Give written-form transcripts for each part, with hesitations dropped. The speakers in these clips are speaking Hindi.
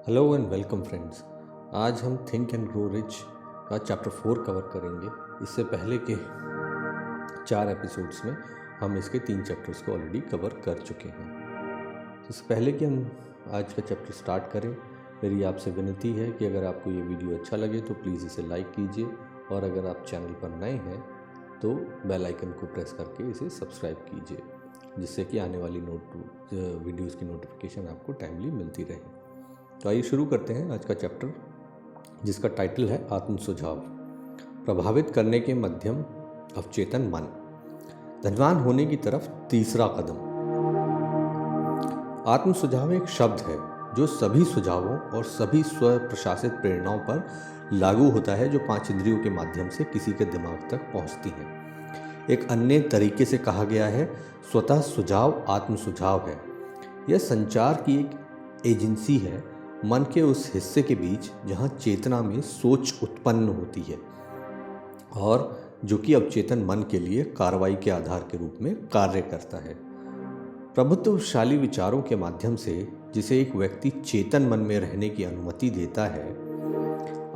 Hello and welcome friends. आज हम थिंक एंड ग्रो रिच का चैप्टर 4 कवर करेंगे। इससे पहले के 4 एपिसोड्स में हम इसके 3 चैप्टर्स को ऑलरेडी कवर कर चुके हैं। इससे पहले कि हम आज का चैप्टर स्टार्ट करें, मेरी आपसे विनती है कि अगर आपको ये वीडियो अच्छा लगे तो प्लीज़ इसे लाइक कीजिए, और अगर आप चैनल पर नए हैं तो बेल आइकन को प्रेस करके इसे सब्सक्राइब कीजिए, जिससे कि आने वाली वीडियोज़ की नोटिफिकेशन आपको टाइमली मिलती रहे। तो आइए शुरू करते हैं आज का चैप्टर, जिसका टाइटल है आत्म सुझाव, प्रभावित करने के मध्यम अवचेतन मन, धनवान होने की तरफ तीसरा कदम। आत्म सुझाव एक शब्द है जो सभी सुझावों और सभी स्व प्रशासित प्रेरणाओं पर लागू होता है जो 5 इंद्रियों के माध्यम से किसी के दिमाग तक पहुंचती हैं। एक अन्य तरीके से कहा गया है, स्वतः सुझाव आत्म सुझाव है। यह संचार की एक एजेंसी है मन के उस हिस्से के बीच जहाँ चेतना में सोच उत्पन्न होती है, और जो कि अवचेतन मन के लिए कार्रवाई के आधार के रूप में कार्य करता है। प्रभुत्वशाली विचारों के माध्यम से जिसे एक व्यक्ति चेतन मन में रहने की अनुमति देता है,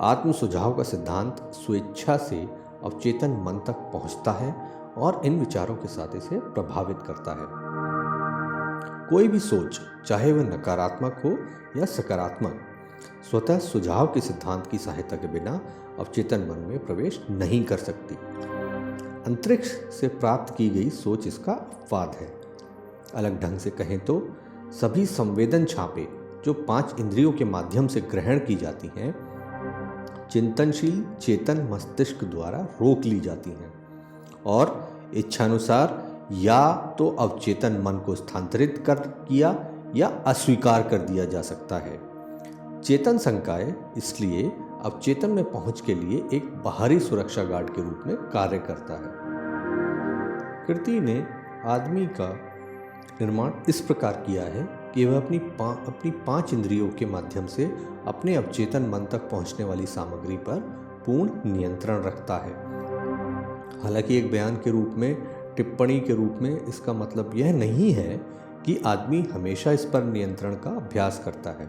आत्म सुझाव का सिद्धांत स्वेच्छा से अवचेतन मन तक पहुंचता है और इन विचारों के साथ इसे प्रभावित करता है। कोई भी सोच, चाहे वह नकारात्मक हो या सकारात्मक, स्वतः सुझाव के सिद्धांत की सहायता के बिना अवचेतन मन में प्रवेश नहीं कर सकती। अंतरिक्ष से प्राप्त की गई सोच इसका अपवाद है। अलग ढंग से कहें तो सभी संवेदन छापे जो 5 इंद्रियों के माध्यम से ग्रहण की जाती हैं, चिंतनशील चेतन मस्तिष्क द्वारा रोक ली जाती हैं और इच्छानुसार या तो अवचेतन मन को स्थानांतरित कर किया या अस्वीकार कर दिया जा सकता है। चेतन संकाय इसलिए अवचेतन में पहुंच के लिए एक बाहरी सुरक्षा गार्ड के रूप में कार्य करता है। कृति ने आदमी का निर्माण इस प्रकार किया है कि वह अपनी 5 इंद्रियों के माध्यम से अपने अवचेतन मन तक पहुंचने वाली सामग्री पर पूर्ण नियंत्रण रखता है। हालांकि एक बयान के रूप में, टिप्पणी के रूप में, इसका मतलब यह नहीं है कि आदमी हमेशा इस पर नियंत्रण का अभ्यास करता है।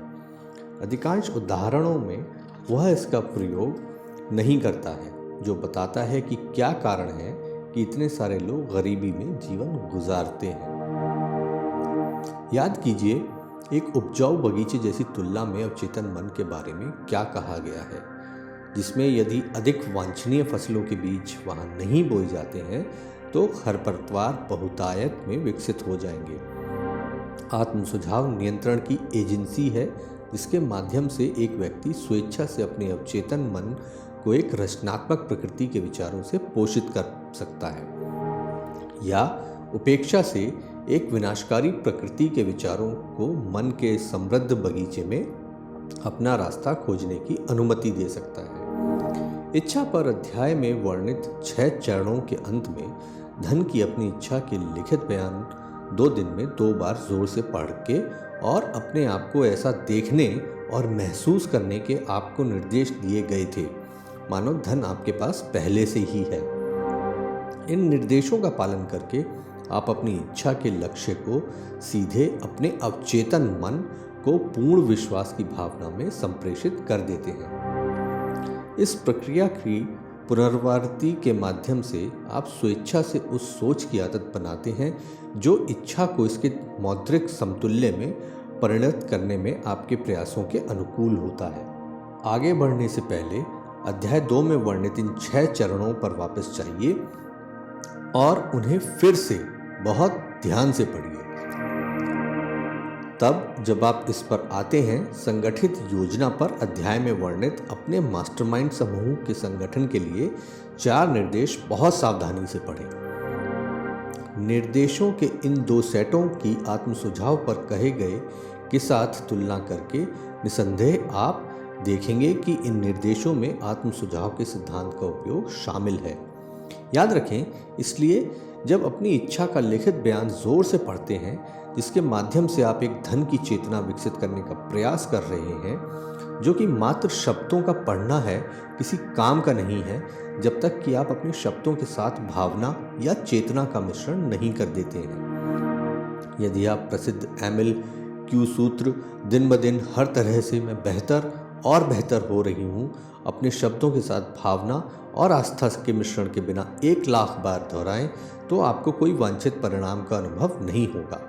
अधिकांश उदाहरणों में वह इसका प्रयोग नहीं करता है, जो बताता है कि क्या कारण है कि इतने सारे लोग गरीबी में जीवन गुजारते हैं। याद कीजिए, एक उपजाऊ बगीचे जैसी तुलना में अवचेतन मन के बारे में क्या कहा गया है, जिसमें यदि अधिक वांछनीय फसलों के बीज वहां नहीं बोए जाते हैं तो खरपतवार बहुतायत में विकसित हो जाएंगे। आत्म सुझाव नियंत्रण की एजेंसी है जिसके माध्यम से एक व्यक्ति स्वेच्छा से अपने अवचेतन मन को एक रचनात्मक प्रकृति के विचारों से पोषित कर सकता है, या उपेक्षा से एक विनाशकारी प्रकृति के विचारों को मन के समृद्ध बगीचे में अपना रास्ता खोजने की अनुमति दे सकता है। इच्छा पर अध्याय में वर्णित 6 चरणों के अंत में धन की अपनी इच्छा के लिखित बयान 2 दिन में 2 बार जोर से पढ़ के और अपने आप को ऐसा देखने और महसूस करने के आपको निर्देश दिए गए थे मानो धन आपके पास पहले से ही है। इन निर्देशों का पालन करके आप अपनी इच्छा के लक्ष्य को सीधे अपने अवचेतन मन को पूर्ण विश्वास की भावना में संप्रेषित कर देते हैं। इस प्रक्रिया की पुनरावृत्ति के माध्यम से आप स्वेच्छा से उस सोच की आदत बनाते हैं जो इच्छा को इसके मौद्रिक समतुल्य में परिणत करने में आपके प्रयासों के अनुकूल होता है। आगे बढ़ने से पहले अध्याय 2 में वर्णित इन 6 चरणों पर वापस जाइए और उन्हें फिर से बहुत ध्यान से पढ़िए। तब जब आप इस पर आते हैं, संगठित योजना पर अध्याय में वर्णित अपने मास्टरमाइंड समूह के संगठन के लिए 4 निर्देश बहुत सावधानी से पढ़ें। निर्देशों के इन 2 सेटों की आत्म सुझाव पर कहे गए के साथ तुलना करके निसंदेह आप देखेंगे कि इन निर्देशों में आत्म सुझाव के सिद्धांत का उपयोग शामिल है। याद रखें, इसलिए जब अपनी इच्छा का लिखित बयान जोर से पढ़ते हैं, जिसके माध्यम से आप एक धन की चेतना विकसित करने का प्रयास कर रहे हैं, जो कि मात्र शब्दों का पढ़ना है, किसी काम का नहीं है, जब तक कि आप अपने शब्दों के साथ भावना या चेतना का मिश्रण नहीं कर देते हैं। यदि आप प्रसिद्ध एमिल क्यू सूत्र दिन ब दिन हर तरह से मैं बेहतर और बेहतर हो रही हूँ अपने शब्दों के साथ भावना और आस्था के मिश्रण के बिना 1,00,000 बार दोहराएं तो आपको कोई वांछित परिणाम का अनुभव नहीं होगा।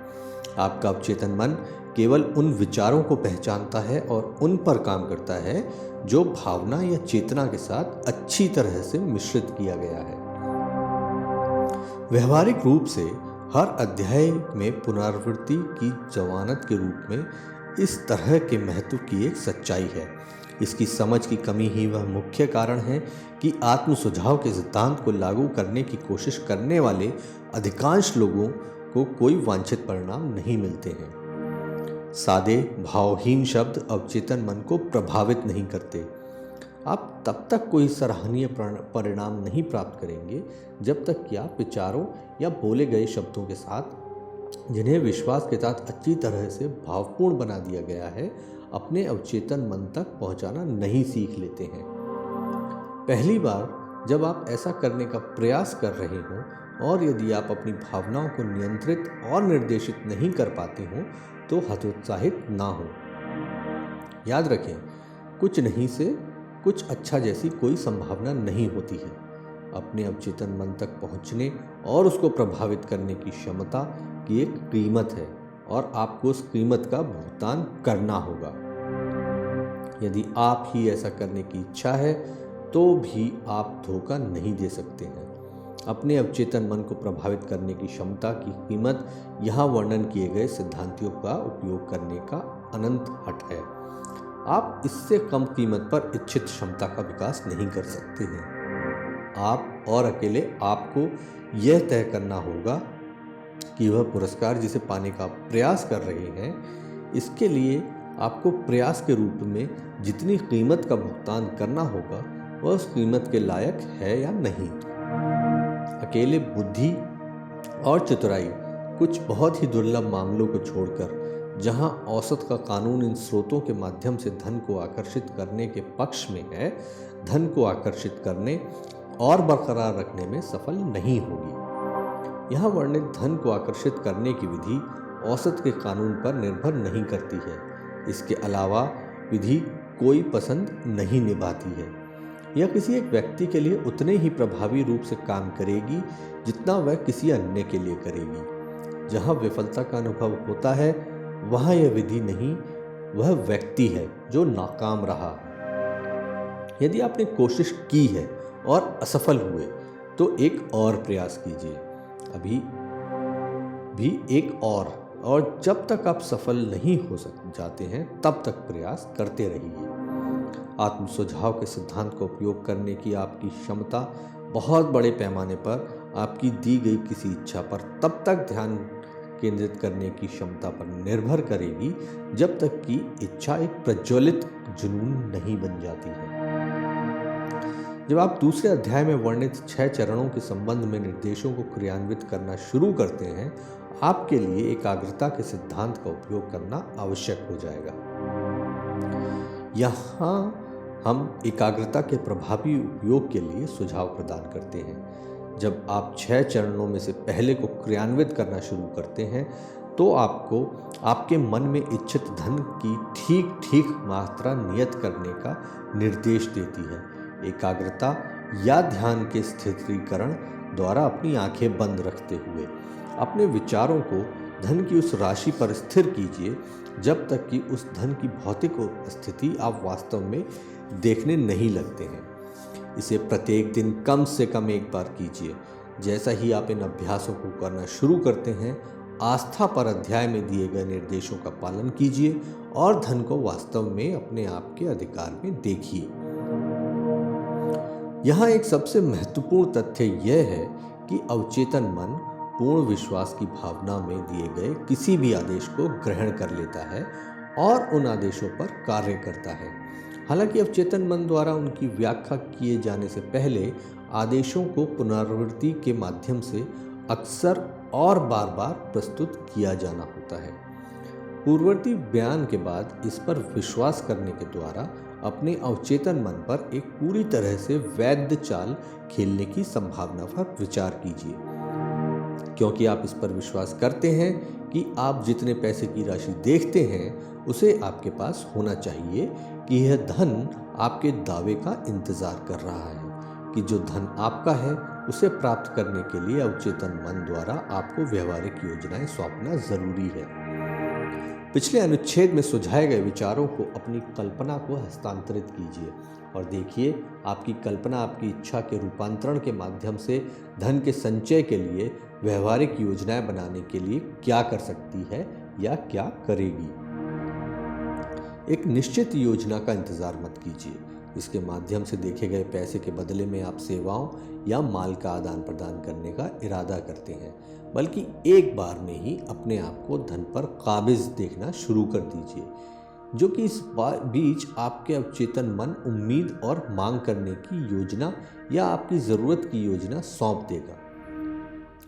आपका अवचेतन मन केवल उन विचारों को पहचानता है और उन पर काम करता है जो भावना या चेतना के साथ अच्छी तरह से मिश्रित किया गया है। व्यवहारिक रूप से हर अध्याय में पुनरावृत्ति की जमानत के रूप में इस तरह के महत्व की एक सच्चाई है। इसकी समझ की कमी ही वह मुख्य कारण है कि आत्म सुझाव के सिद्धांत को लागू करने की कोशिश करने वाले अधिकांश लोगों को कोई वांछित परिणाम नहीं मिलते हैं। सादे भावहीन शब्द अवचेतन मन को प्रभावित नहीं करते। आप तब तक कोई सराहनीय परिणाम नहीं प्राप्त करेंगे जब तक कि आप विचारों या बोले गए शब्दों के साथ, जिन्हें विश्वास के साथ अच्छी तरह से भावपूर्ण बना दिया गया है, अपने अवचेतन मन तक पहुंचाना नहीं सीख लेते हैं। पहली बार जब आप ऐसा करने का प्रयास कर रहे हों और यदि आप अपनी भावनाओं को नियंत्रित और निर्देशित नहीं कर पाते हों तो हतोत्साहित ना हो। याद रखें, कुछ नहीं से कुछ अच्छा जैसी कोई संभावना नहीं होती है। अपने अवचेतन मन तक पहुंचने और उसको प्रभावित करने की क्षमता की एक कीमत है और आपको उस कीमत का भुगतान करना होगा। यदि आप ही ऐसा करने की इच्छा है तो भी आप धोखा नहीं दे सकते हैं। अपने अवचेतन मन को प्रभावित करने की क्षमता की कीमत यहाँ वर्णन किए गए सिद्धांतों का उपयोग करने का अनंत हट है। आप इससे कम कीमत पर इच्छित क्षमता का विकास नहीं कर सकते हैं। आप और अकेले आपको यह तय करना होगा कि वह पुरस्कार जिसे पाने का प्रयास कर रहे हैं, इसके लिए आपको प्रयास के रूप में जितनी कीमत का भुगतान करना होगा वह उस कीमत के लायक है या नहीं। अकेले बुद्धि और चतुराई कुछ बहुत ही दुर्लभ मामलों को छोड़कर, जहां औसत का कानून इन स्रोतों के माध्यम से धन को आकर्षित करने के पक्ष में है, धन को आकर्षित करने और बरकरार रखने में सफल नहीं होगी। यहाँ वर्णित धन को आकर्षित करने की विधि औसत के कानून पर निर्भर नहीं करती है। इसके अलावा विधि कोई पसंद नहीं निभाती है। यह किसी एक व्यक्ति के लिए उतने ही प्रभावी रूप से काम करेगी जितना वह किसी अन्य के लिए करेगी। जहाँ विफलता का अनुभव होता है वहाँ यह विधि नहीं, वह व्यक्ति है जो नाकाम रहा। यदि आपने कोशिश की है और असफल हुए तो एक और प्रयास कीजिए, अभी भी एक और जब तक आप सफल नहीं हो जाते हैं तब तक प्रयास करते रहिए। आत्म सुझाव के सिद्धांत का उपयोग करने की आपकी क्षमता बहुत बड़े पैमाने पर आपकी दी गई किसी इच्छा पर तब तक ध्यान केंद्रित करने की क्षमता पर निर्भर करेगी जब तक कि इच्छा एक प्रज्वलित जुनून नहीं बन जाती है। जब आप दूसरे अध्याय में वर्णित 6 चरणों के संबंध में निर्देशों को क्रियान्वित करना शुरू करते हैं, आपके लिए एकाग्रता के सिद्धांत का उपयोग करना आवश्यक हो जाएगा। यहाँ हम एकाग्रता के प्रभावी उपयोग के लिए सुझाव प्रदान करते हैं। जब आप 6 चरणों में से पहले को क्रियान्वित करना शुरू करते हैं तो आपको आपके मन में इच्छित धन की ठीक ठीक मात्रा नियत करने का निर्देश देती है। एकाग्रता या ध्यान के स्थिरीकरण द्वारा अपनी आंखें बंद रखते हुए अपने विचारों को धन की उस राशि पर स्थिर कीजिए जब तक कि उस धन की भौतिक स्थिति आप वास्तव में देखने नहीं लगते हैं। इसे प्रत्येक दिन कम से कम एक बार कीजिए। जैसा ही आप इन अभ्यासों को करना शुरू करते हैं, आस्था पर अध्याय में दिए गए निर्देशों का पालन कीजिए और धन को वास्तव में अपने आप के अधिकार में देखिए। यहाँ एक सबसे महत्वपूर्ण तथ्य यह है कि अवचेतन मन पूर्ण विश्वास की भावना में दिए गए किसी भी आदेश को ग्रहण कर लेता है और उन आदेशों पर कार्य करता है। हालांकि अवचेतन मन द्वारा उनकी व्याख्या किए जाने से पहले आदेशों को पुनरावृत्ति के माध्यम से अक्सर और बार बार प्रस्तुत किया जाना होता है। पूर्ववर्ती बयान के बाद इस पर विश्वास करने के द्वारा अपने अवचेतन मन पर एक पूरी तरह से वैध चाल खेलने की संभावना पर विचार कीजिए, क्योंकि आप इस पर विश्वास करते हैं कि आप जितने पैसे की राशि देखते हैं उसे आपके पास होना चाहिए कि यह धन आपके दावे का इंतज़ार कर रहा है, कि जो धन आपका है उसे प्राप्त करने के लिए अवचेतन मन द्वारा आपको व्यवहारिक योजनाएं सौंपना ज़रूरी है। पिछले अनुच्छेद में सुझाए गए विचारों को अपनी कल्पना को हस्तांतरित कीजिए और देखिए आपकी कल्पना आपकी इच्छा के रूपांतरण के माध्यम से धन के संचय के लिए व्यवहारिक योजनाएं बनाने के लिए क्या कर सकती है या क्या करेगी। एक निश्चित योजना का इंतजार मत कीजिए, इसके माध्यम से देखे गए पैसे के बदले में आप सेवाओं या माल का आदान प्रदान करने का इरादा करते हैं, बल्कि एक बार में ही अपने आप को धन पर काबिज देखना शुरू कर दीजिए, जो कि इस बीच आपके अवचेतन मन उम्मीद और मांग करने की योजना या आपकी ज़रूरत की योजना सौंप देगा।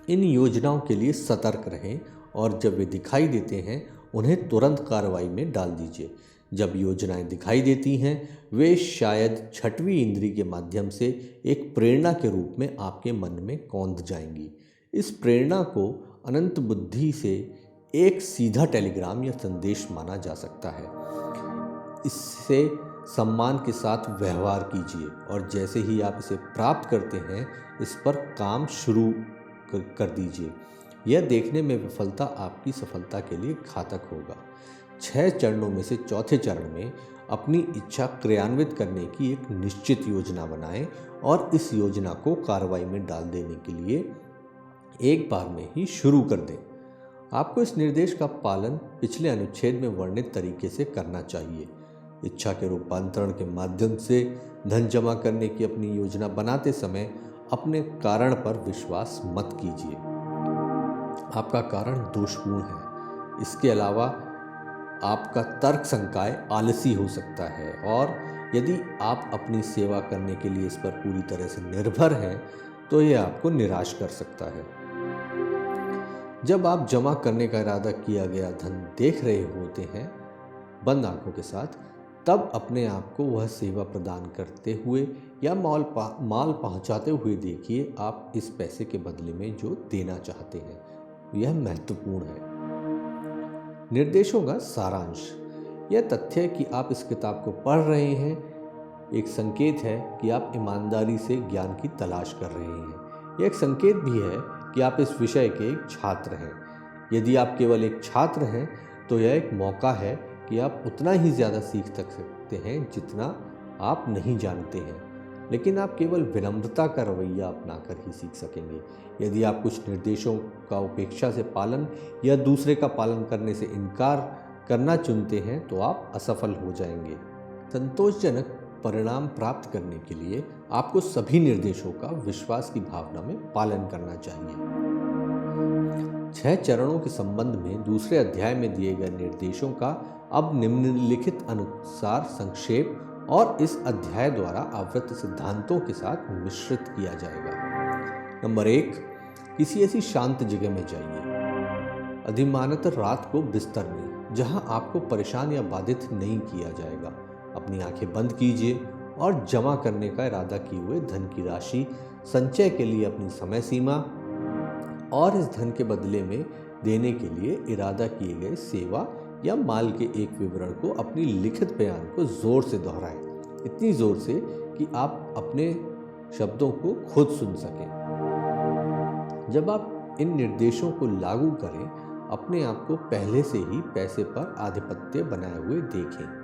इन योजनाओं के लिए सतर्क रहें और जब वे दिखाई देते हैं उन्हें तुरंत कार्रवाई में डाल दीजिए। जब योजनाएं दिखाई देती हैं वे शायद छठवीं इंद्री के माध्यम से एक प्रेरणा के रूप में आपके मन में कौंध जाएंगी। इस प्रेरणा को अनंत बुद्धि से एक सीधा टेलीग्राम या संदेश माना जा सकता है। इससे सम्मान के साथ व्यवहार कीजिए और जैसे ही आप इसे प्राप्त करते हैं इस पर काम शुरू कर दीजिए। यह देखने में विफलता आपकी सफलता के लिए घातक होगा। 6 चरणों में से चौथे चरण में अपनी इच्छा क्रियान्वित करने की एक निश्चित योजना बनाएं और इस योजना को कार्रवाई में डाल देने के लिए एक बार में ही शुरू कर दें। आपको इस निर्देश का पालन पिछले अनुच्छेद में वर्णित तरीके से करना चाहिए। इच्छा के रूपांतरण के माध्यम से धन जमा करने की अपनी योजना बनाते समय अपने कारण पर विश्वास मत कीजिए। आपका कारण दोषपूर्ण है। इसके अलावा आपका तर्क संकाय आलसी हो सकता है और यदि आप अपनी सेवा करने के लिए इस पर पूरी तरह से निर्भर हैं तो यह आपको निराश कर सकता है। जब आप जमा करने का इरादा किया गया धन देख रहे होते हैं बंद आंखों के साथ, तब अपने आप को वह सेवा प्रदान करते हुए या माल पहुंचाते हुए देखिए। आप इस पैसे के बदले में जो देना चाहते हैं यह महत्वपूर्ण है। निर्देशों का सारांश। यह तथ्य है कि आप इस किताब को पढ़ रहे हैं एक संकेत है कि आप ईमानदारी से ज्ञान की तलाश कर रहे हैं। यह एक संकेत भी है कि आप इस विषय के एक छात्र हैं। यदि आप केवल एक छात्र हैं तो यह एक मौका है कि आप उतना ही ज़्यादा सीख सकते हैं जितना आप नहीं जानते हैं, लेकिन आप केवल विनम्रता का रवैया अपनाकर ही सीख सकेंगे। यदि आप कुछ निर्देशों का उपेक्षा से पालन या दूसरे का पालन करने से इनकार करना चुनते हैं तो आप असफल हो जाएंगे। संतोषजनक परिणाम प्राप्त करने के लिए आपको सभी निर्देशों का विश्वास की भावना में पालन करना चाहिए। 6 चरणों के संबंध में दूसरे अध्याय में दिए गए निर्देशों का अब निम्नलिखित अनुसार संक्षेप और इस अध्याय द्वारा आवृत सिद्धांतों के साथ मिश्रित किया जाएगा। नंबर 1, किसी ऐसी शांत जगह में जाइए, अधिमानतः रात को बिस्तर में, जहां आपको परेशान या बाधित नहीं किया जाएगा। अपनी आंखें बंद कीजिए और जमा करने का इरादा किए हुए धन की राशि संचय के लिए अपनी समय सीमा और इस धन के बदले में देने के लिए इरादा किए गए सेवा या माल के एक विवरण को अपनी लिखित बयान को जोर से दोहराएं, इतनी जोर से कि आप अपने शब्दों को खुद सुन सकें। जब आप इन निर्देशों को लागू करें, अपने आप को पहले से ही पैसे पर आधिपत्य बनाए हुए देखें।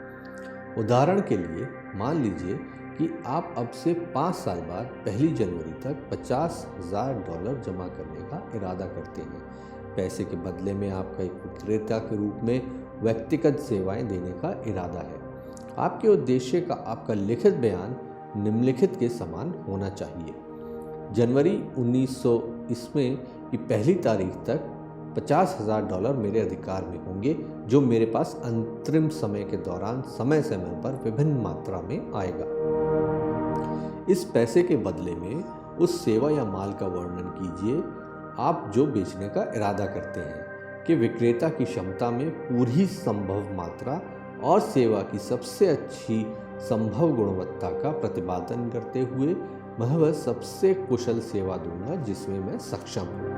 उदाहरण के लिए मान लीजिए कि आप अब से 5 साल बाद 1 जनवरी तक $50,000 जमा करने का इरादा करते हैं। पैसे के बदले में आपका एक विक्रेता के रूप में व्यक्तिगत सेवाएं देने का इरादा है। आपके उद्देश्य का आपका लिखित बयान निम्नलिखित के समान होना चाहिए। जनवरी 1900 ईस्वी की 1 तारीख तक $50,000 मेरे अधिकार में होंगे, जो मेरे पास अंतरिम समय के दौरान समय समय पर विभिन्न मात्रा में आएगा। इस पैसे के बदले में उस सेवा या माल का वर्णन कीजिए आप जो बेचने का इरादा करते हैं कि विक्रेता की क्षमता में पूरी संभव मात्रा और सेवा की सबसे अच्छी संभव गुणवत्ता का प्रतिपादन करते हुए मैं वह सबसे कुशल सेवा दूंगा जिसमें मैं सक्षम हूँ।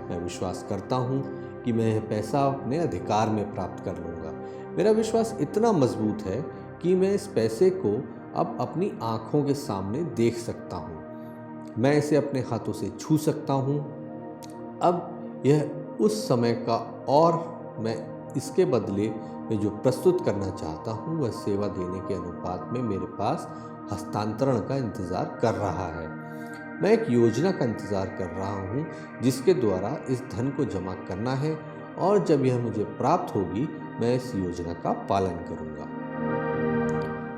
मैं विश्वास करता हूँ कि मैं यह पैसा अपने अधिकार में प्राप्त कर लूँगा। मेरा विश्वास इतना मजबूत है कि मैं इस पैसे को अब अपनी आँखों के सामने देख सकता हूँ, मैं इसे अपने हाथों से छू सकता हूँ। अब यह उस समय का, और मैं इसके बदले में जो प्रस्तुत करना चाहता हूँ वह सेवा देने के अनुपात में मेरे पास हस्तांतरण का इंतज़ार कर रहा है। मैं एक योजना का इंतज़ार कर रहा हूँ जिसके द्वारा इस धन को जमा करना है, और जब यह मुझे प्राप्त होगी मैं इस योजना का पालन करूँगा।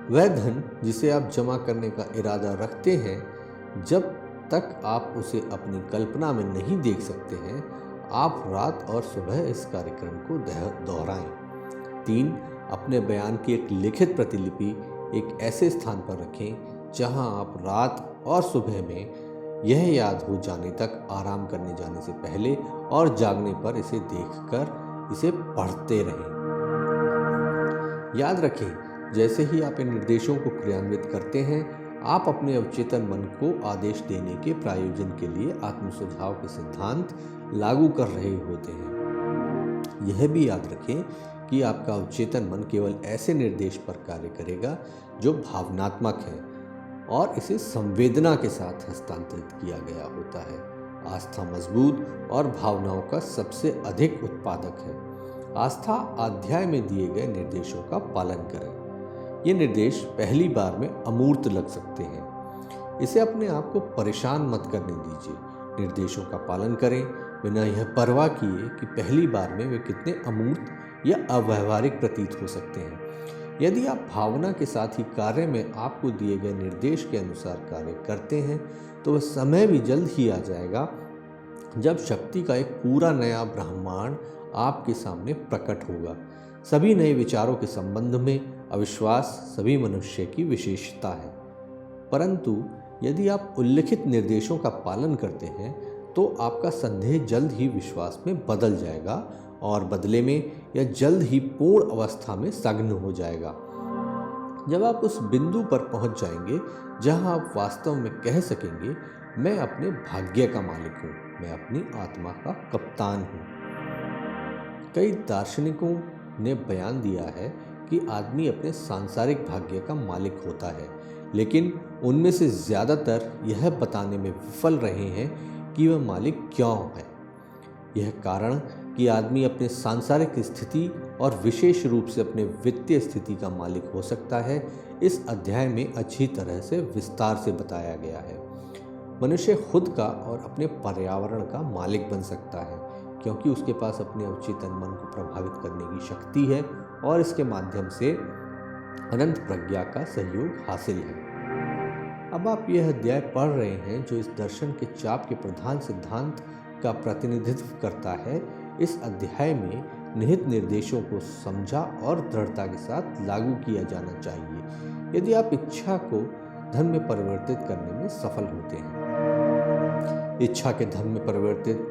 वह धन जिसे आप जमा करने का इरादा रखते हैं, जब तक आप उसे अपनी कल्पना में नहीं देख सकते हैं, आप रात और सुबह इस कार्यक्रम को दोहराएं। 3. अपने बयान की एक लिखित प्रतिलिपि एक ऐसे स्थान पर रखें जहां आप रात और सुबह में यह याद हो जाने तक आराम करने जाने से पहले और जागने पर इसे देखकर इसे पढ़ते रहें। याद रखें, जैसे ही आप इन निर्देशों को क्रियान्वित करते हैं, आप अपने अवचेतन मन को आदेश देने के प्रायोजन के लिए आत्म सुझाव के सिद्धांत लागू कर रहे होते हैं। यह भी याद रखें कि आपका अवचेतन मन केवल ऐसे निर्देश पर कार्य करेगा जो भावनात्मक है और इसे संवेदना के साथ हस्तांतरित किया गया होता है। आस्था मजबूत और भावनाओं का सबसे अधिक उत्पादक है। आस्था अध्याय में दिए गए निर्देशों का पालन करें। ये निर्देश पहली बार में अमूर्त लग सकते हैं, इसे अपने आप को परेशान मत करने दीजिए। निर्देशों का पालन करें बिना यह परवाह किए कि पहली बार में वे कितने अमूर्त या अव्यवहारिक प्रतीत हो सकते हैं। यदि आप भावना के साथ ही कार्य में आपको दिए गए निर्देश के अनुसार कार्य करते हैं, तो वह समय भी जल्द ही आ जाएगा जब शक्ति का एक पूरा नया ब्रह्मांड आपके सामने प्रकट होगा। सभी नए विचारों के संबंध में अविश्वास सभी मनुष्य की विशेषता है, परंतु यदि आप उल्लिखित निर्देशों का पालन करते हैं तो आपका संदेह जल्द ही विश्वास में बदल जाएगा और बदले में यह जल्द ही पूर्ण अवस्था में सघन हो जाएगा। जब आप उस बिंदु पर पहुंच जाएंगे जहां आप वास्तव में कह सकेंगे, मैं अपने भाग्य का मालिक हूं, मैं अपनी आत्मा का कप्तान हूं। कई दार्शनिकों ने बयान दिया है कि आदमी अपने सांसारिक भाग्य का मालिक होता है, लेकिन उनमें से ज़्यादातर यह बताने में विफल रहे हैं कि वह मालिक क्यों है। यह कारण कि आदमी अपने सांसारिक स्थिति और विशेष रूप से अपने वित्तीय स्थिति का मालिक हो सकता है, इस अध्याय में अच्छी तरह से विस्तार से बताया गया है। मनुष्य खुद का और अपने पर्यावरण का मालिक बन सकता है, क्योंकि उसके पास अपने अवचेतन मन को प्रभावित करने की शक्ति है और इसके माध्यम से अनंत प्रज्ञा का सहयोग हासिल है। अब आप यह अध्याय पढ़ रहे हैं जो इस दर्शन के चाप के प्रधान सिद्धांत का प्रतिनिधित्व करता है। इस अध्याय में निहित निर्देशों को समझा और दृढ़ता के साथ लागू किया जाना चाहिए यदि आप इच्छा को धन में परिवर्तित करने में सफल होते हैं। इच्छा के धन में परिवर्तित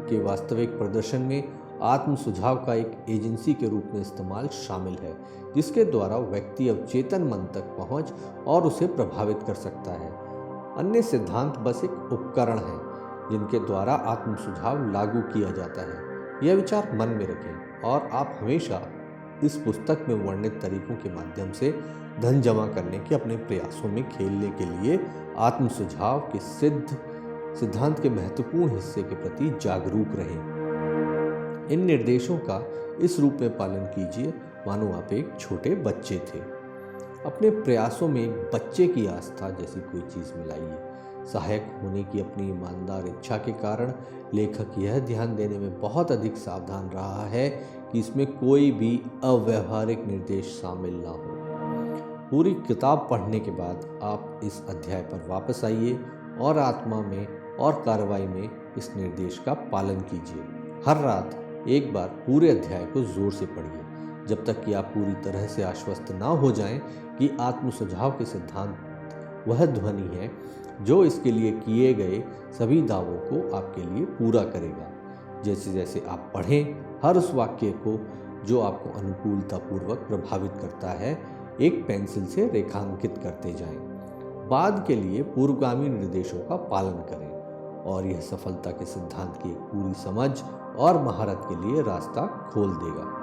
के वास्तविक प्रदर्शन में आत्म सुझाव का एक एजेंसी के रूप में इस्तेमाल शामिल है, जिसके द्वारा व्यक्ति अवचेतन मन तक पहुंच और उसे प्रभावित कर सकता है। अन्य सिद्धांत बस एक उपकरण है जिनके द्वारा आत्म सुझाव लागू किया जाता है। यह विचार मन में रखें और आप हमेशा इस पुस्तक में वर्णित तरीकों के माध्यम से धन जमा करने के अपने प्रयासों में खेलने के लिए आत्म सुझाव के सिद्धांत के महत्वपूर्ण हिस्से के प्रति जागरूक रहें। इन निर्देशों का इस रूप में पालन कीजिए मानो आप एक छोटे बच्चे थे। अपने प्रयासों में एक बच्चे की आस्था जैसी कोई चीज़ मिलाइए। सहायक होने की अपनी ईमानदार इच्छा के कारण लेखक यह ध्यान देने में बहुत अधिक सावधान रहा है कि इसमें कोई भी अव्यावहारिक निर्देश शामिल ना हो। पूरी किताब पढ़ने के बाद आप इस अध्याय पर वापस आइए और आत्मा में और कार्रवाई में इस निर्देश का पालन कीजिए। हर रात एक बार पूरे अध्याय को जोर से पढ़िए जब तक कि आप पूरी तरह से आश्वस्त ना हो जाएं कि आत्म सुझाव के सिद्धांत वह ध्वनि है जो इसके लिए किए गए सभी दावों को आपके लिए पूरा करेगा। जैसे जैसे आप पढ़ें, हर उस वाक्य को जो आपको अनुकूलतापूर्वक प्रभावित करता है एक पेंसिल से रेखांकित करते जाएं। बाद के लिए पूर्वगामी निर्देशों का पालन करें और यह सफलता के सिद्धांत की एक पूरी समझ और महारत के लिए रास्ता खोल देगा।